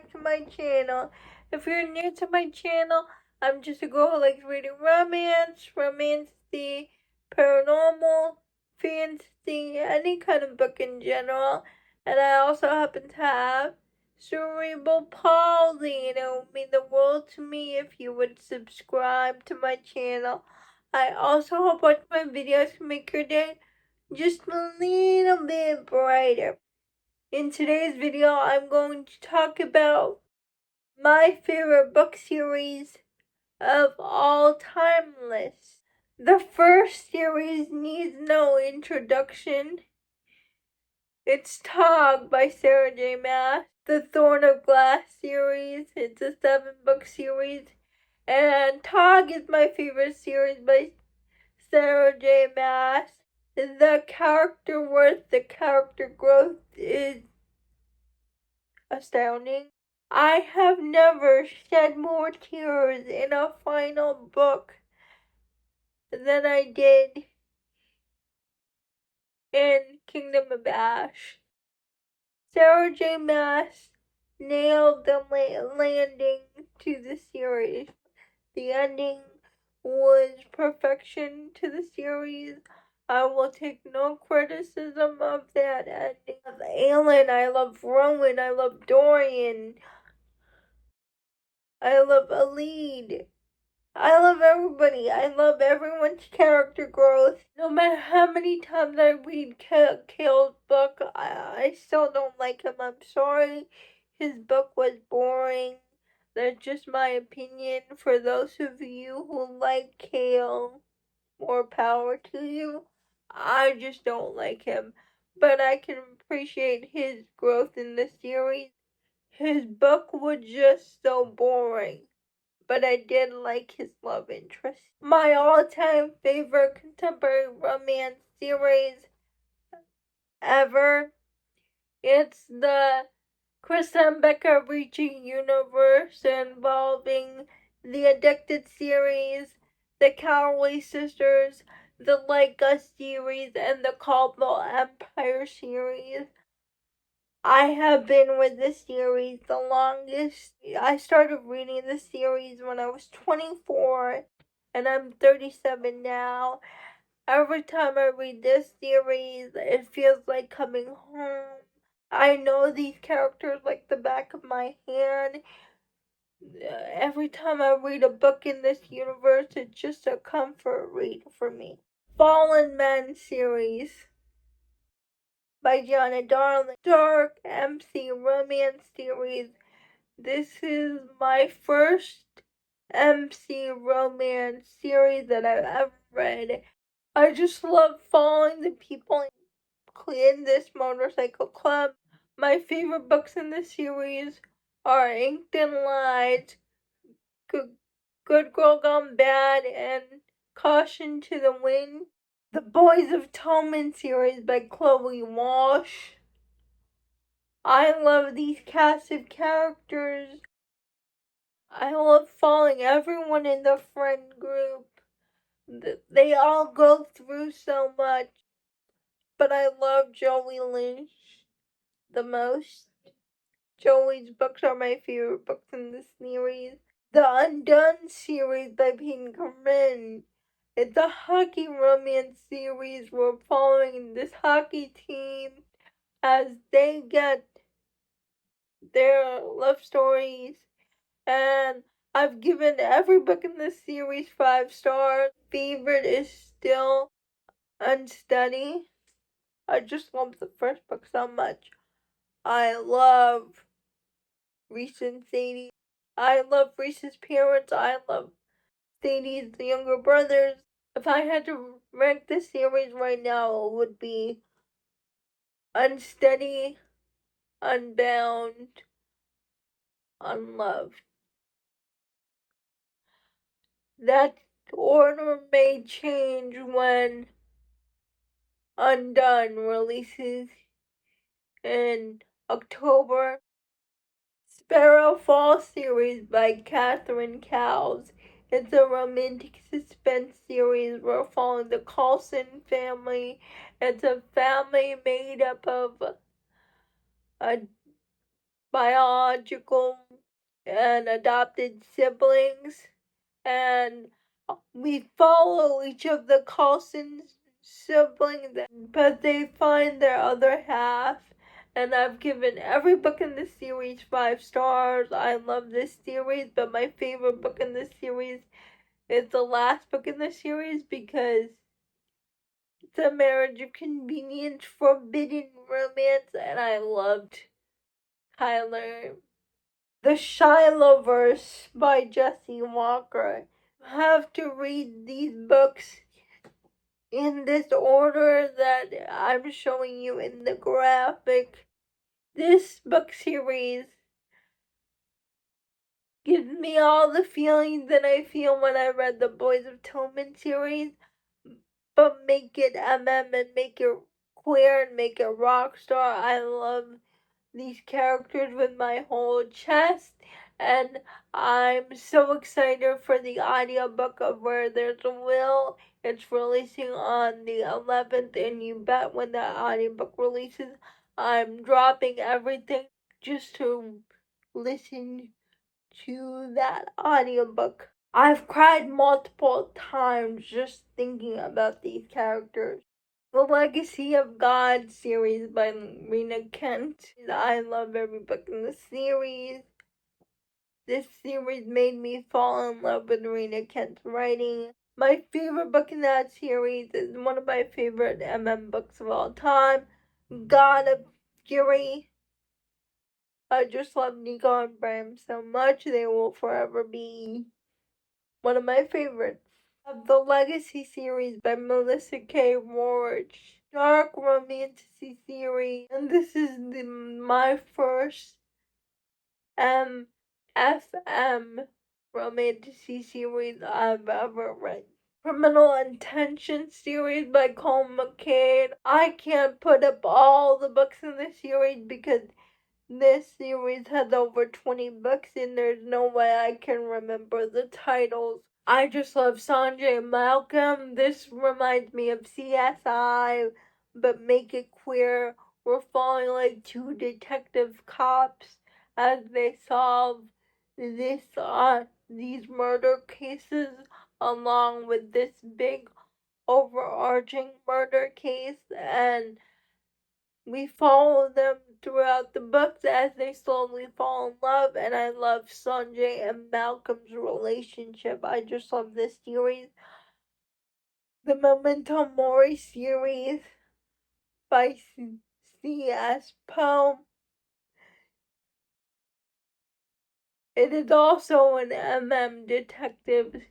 back to my channel. If you're new to my channel, I'm just a girl who likes reading romance, paranormal, fantasy, any kind of book in general. And I also happen to have cerebral palsy, and it would mean the world to me if you would subscribe to my channel. I also hope watching my videos can make your day just a little bit brighter. In today's video, I'm going to talk about my favorite book series of all time list. The first series needs no introduction. It's Tog by Sarah J. Maas. The Thorn of Glass series. It's a 7-book series. And Tog is my favorite series by Sarah J. Maas. The character worth, the character growth is astounding. I have never shed more tears in a final book than I did in Kingdom of Ash. Sarah J. Maas nailed the landing to the series. The ending was perfection to the series. I will take no criticism of that ending. I love Aelin, I love Rowan, I love Dorian, I love Alid. I love everybody. I love everyone's character growth. No matter how many times I read Cale's book, I still don't like him. I'm sorry. His book was boring. That's just my opinion. For those of you who like Cale, more power to you. I just don't like him. But I can appreciate his growth in the series. His book was just so boring, but I did like his love interest. My all-time favorite contemporary romance series ever. It's the Krista and Becca Ritchie universe involving the Addicted series, the Cowley sisters, the Like Us series, and the Caldwell Empire series. I have been with this series the longest. I started reading the series when I was 24, and I'm 37 now. Every time I read this series, it feels like coming home. I know these characters like the back of my hand. Every time I read a book in this universe, it's just a comfort read for me. Fallen Men series by Gianna Darling. Dark MC romance series. This is my first MC romance series that I've ever read. I just love following the people in this motorcycle club. My favorite books in this series are Inked and Lied, Good Girl Gone Bad, and Caution to the Wind. The Boys of Toman series by Chloe Walsh. I love these cast of characters. I love following everyone in the friend group. They all go through so much. But I love Joey Lynch the most. Joey's books are my favorite books in the series. The Undone series by Peyton Corinne. It's a hockey romance series. We're following this hockey team as they get their love stories. And I've given every book in this series 5 stars. Favorite is still Unsteady. I just love the first book so much. I love Reese and Sadie. I love Reese's parents. I love Sadie's younger brothers. If I had to rank this series right now, it would be Unsteady, Unbound, Unloved. That order may change when Undone releases in October. Sparrow Fall series by Catherine Cowles. It's a romantic suspense series. We're following the Coulson family. It's a family made up of biological and adopted siblings, and we follow each of the Coulson siblings, but they find their other half. And I've given every book in this series 5 stars. I love this series, but my favorite book in this series is the last book in the series because it's a marriage of convenience, forbidden romance, and I loved Tyler. The Shilohverse by Jesse Walker. You have to read these books in this order that I'm showing you in the graphic. This book series gives me all the feelings that I feel when I read the Boys of Toman series, but make it MM and make it queer and make it rock star. I love these characters with my whole chest, and I'm so excited for the audiobook of Where There's a Will. It's releasing on the 11th, and you bet when that audiobook releases, I'm dropping everything just to listen to that audiobook. I've cried multiple times just thinking about these characters. The Legacy of God series by Rena Kent. I love every book in the series. This series made me fall in love with Rena Kent's writing. My favorite book in that series is one of my favorite MM books of all time, God of Fury. I just love Nico and Bram so much. They will forever be one of my favorites. Of the Legacy series by Melissa K. Roach. Dark romance series, and this is my first MFM romantic series I've ever read. Criminal Intention series by Cole McCade. I can't put up all the books in the series because this series has over 20 books and there's no way I can remember the titles. I just love Sanjay and Malcolm. This reminds me of CSI, but make it queer. We're following like 2 detective cops as they solve these murder cases along with this big overarching murder case, and we follow them throughout the books as they slowly fall in love, and I love Sanjay and Malcolm's relationship. I just love this series. The Momento Mori series by C.S. Poe. It is also an MM detective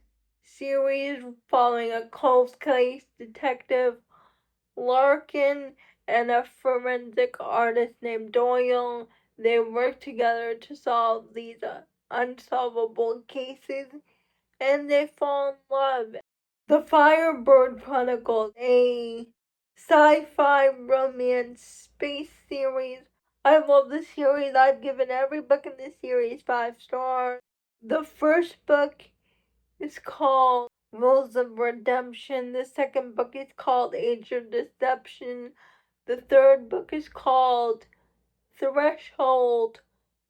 series following a cold case detective, Larkin, and a forensic artist named Doyle. They work together to solve these unsolvable cases, and they fall in love. The Firebird Chronicles, a sci-fi romance space series. I love the series. I've given every book in this series 5 stars. The first book is called Rules of Redemption. The second book is called Age of Deception. The third book is called Threshold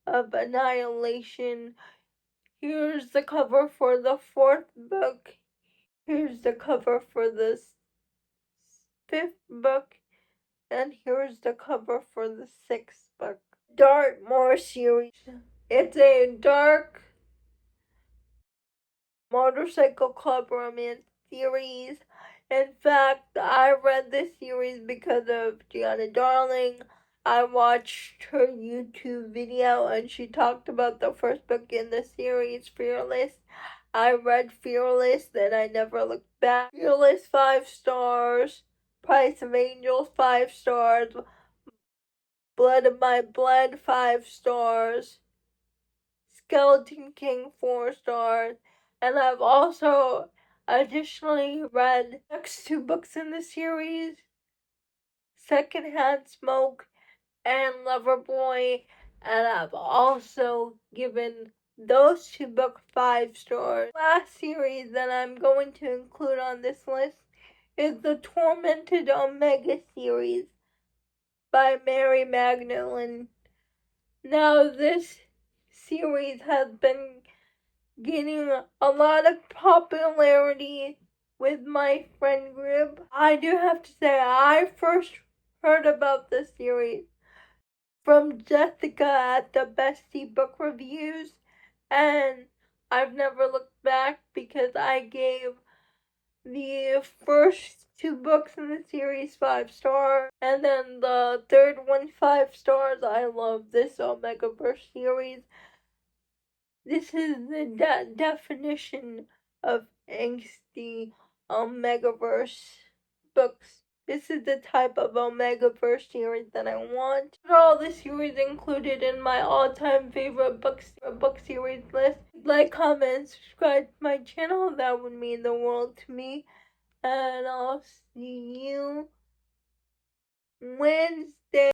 of Annihilation. Here's the cover for the fourth book. Here's the cover for the fifth book. And here's the cover for the sixth book. Dartmoor series. It's a dark motorcycle club romance series. In fact, I read this series because of Gianna Darling. I watched her YouTube video and she talked about the first book in the series, Fearless. I read Fearless, then I never looked back. Fearless 5 stars. Price of Angels 5 stars. Blood of My Blood 5 stars. Skeleton King 4 stars. And I've also additionally read the next 2 books in the series, Secondhand Smoke and Loverboy, and I've also given those 2 books 5 stars. The last series that I'm going to include on this list is the Tormented Omega series by Mary Magdalene. Now this series has been gaining a lot of popularity with my friend group. I do have to say, I first heard about this series from Jessica at the Bestie Book Reviews, and I've never looked back because I gave the first 2 books in the series 5 stars, and then the third one 5 stars. I love this Omegaverse series. This is the definition of angsty Omegaverse books. This is the type of Omegaverse series that I want. All the series included in my all-time favorite book series list. Like, comment, and subscribe to my channel. That would mean the world to me. And I'll see you Wednesday.